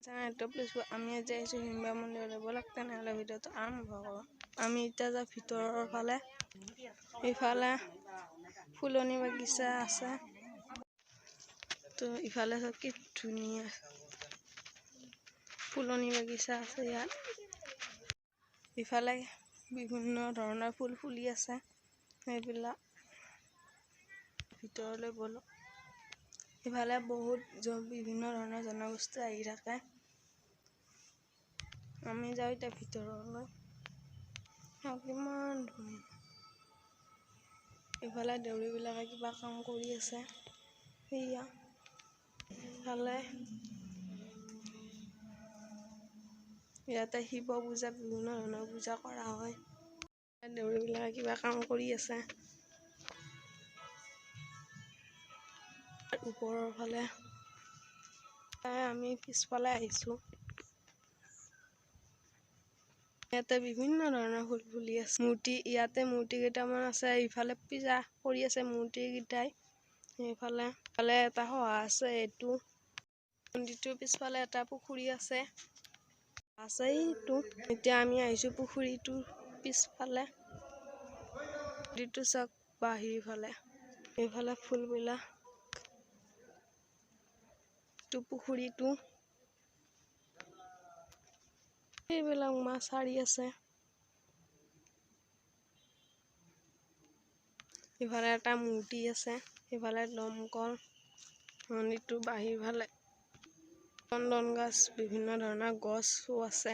আমি যে হিম্বা মন্দিৰলৈ ব'লক তেনেহ'লে ভিডিঅ'টো আৰম্ভ কৰোঁ। আমি এতিয়া যাওঁ ভিতৰৰ ফালে। ইফালে ফুলনি বাগিচা আছে। তো ইফালে কি ধুনীয়া ফুলনি বাগিচা আছে ইয়াত। ইফালে বিভিন্ন ধৰণৰ ফুল ফুলি আছে। সেইবিলাক ভিতৰলৈ ব'লক। ইফালে বহুত বিভিন্ন ধৰণৰ জনগোষ্ঠী আহি থাকে। আমি যাওঁ এতিয়া ভিতৰলৈ। কিমান ধুনীয়া। ইফালে দেউৰীবিলাকে কিবা কাম কৰি আছে। সেয়া ইফালে ইয়াতে শিৱ পূজা বিভিন্ন ধৰণৰ পূজা কৰা হয়। দেউৰীবিলাকে কিবা কাম কৰি আছে। ওপৰৰ ফালে আমি পিছফালে আহিছোঁ। ইয়াতে বিভিন্ন ধৰণৰ ফুল ফুলি আছে। ইয়াতে মূৰ্তি কেইটামান আছে। ইফালে পূজা কৰি আছে মূৰ্তি কেইটাই। এইফালে এটা সহা আছে। এইটো মন্দিৰটোৰ পিছফালে এটা পুখুৰী আছে। এইটো এতিয়া আমি আহিছোঁ পুখুৰীটোৰ পিছফালে। মন্দিৰটো চাওক বাহিৰ ফালে। এইফালে ফুলবিলাক পুখুৰীটো এইবিলাক মাছ সাৰি আছে। ইফালে এটা মূৰ্তি আছে। ইফালে দমকল। মন্দিৰটোৰ বাহিৰ ফালে চন্দন গছ বিভিন্ন ধৰণৰ গছো আছে।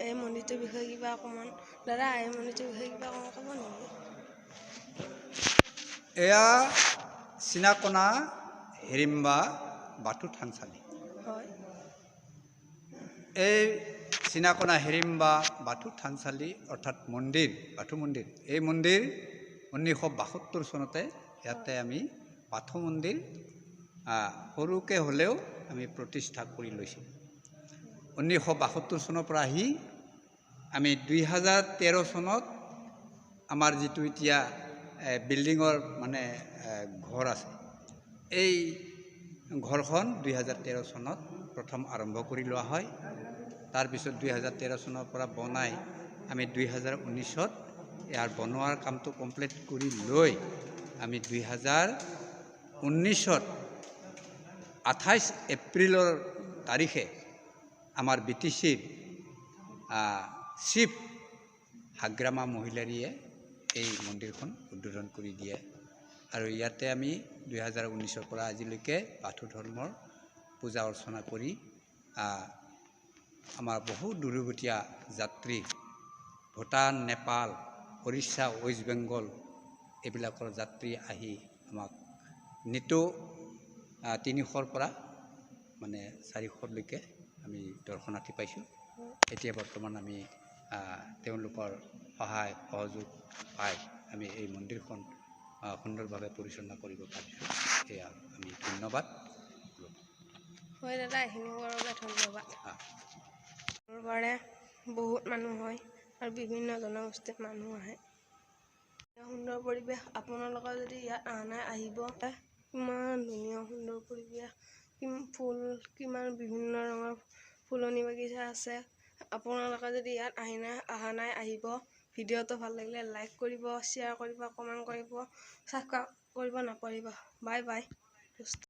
এই মন্দিৰটোৰ বিষয়ে কিবা অকণমান দাদা এই মন্দিৰটোৰ বিষয়ে কিবা অকণমান ক'ব নেকি? এয়া চিনাকনা হিড়িম্বা বাথৌ থানচালি। হয়। এই চিনাকনা হিড়িম্বা বাথৌ থানচালি অৰ্থাৎ বাথৌ মন্দিৰ। এই মন্দিৰ 1972 চনতে ইয়াতে আমি বাথৌ মন্দিৰ সৰুকৈ হ'লেও আমি প্ৰতিষ্ঠা কৰি লৈছোঁ। 1972 চনৰ পৰা আহি আমি 2013 চনত আমাৰ যিটো এতিয়া বিল্ডিঙৰ মানে ঘৰ আছে, এই ঘৰখন 2013 চনত প্ৰথম আৰম্ভ কৰি লোৱা হয়। তাৰপিছত 2013 চনৰ পৰা বনাই আমি 2019ত ইয়াৰ বনোৱাৰ কামটো কমপ্লিট কৰি লৈ আমি 2019ত 28 এপ্ৰিলৰ তাৰিখে আমাৰ BTCৰ চিফ হাগ্ৰামা মহিলাৰীয়ে এই মন্দিৰখন উদ্বোধন কৰি দিয়ে। আৰু ইয়াতে আমি 2019ৰ পৰা আজিলৈকে বাথৌ ধৰ্মৰ পূজা অৰ্চনা কৰি আমাৰ বহু দূৰৱৰ্তীয়া যাত্ৰী ভূটান, নেপাল, উৰিষ্যা, ৱেষ্ট বেংগল এইবিলাকৰ যাত্ৰী আহি আমাক নিতৌ 300ৰ পৰা মানে 400লৈকে আমি দৰ্শনাৰ্থী পাইছোঁ। এতিয়া বৰ্তমান আমি তেওঁলোকৰ সহায় সহযোগ পাই আমি এই মন্দিৰখন সুন্দৰভাৱে পৰিচালনা কৰিব পাৰিছোঁ। এয়া আমি ধন্যবাদ। হয় দাদা, এইখিনি কোৱাৰ বাবে ধন্যবাদ। বহুত মানুহ হয় আৰু বিভিন্ন জনগোষ্ঠীৰ মানুহ আহে। সুন্দৰ পৰিৱেশ। আপোনালোকে যদি ইয়াত অহা নাই আহিব। কিমান ধুনীয়া সুন্দৰ পৰিৱেশ। ফুল কিমান বিভিন্ন ৰঙৰ ফুলনি বাগিচা আছে। আপোনালোকে যদি ইয়াত অহা নাই আহিব। ভিডিঅ'টো ভাল লাগিলে লাইক কৰিব, শ্বেয়াৰ কৰিব, কমেণ্ট কৰিব, ছাবস্ক্ৰাইব কৰিব নাপাহৰিব। Bye bye.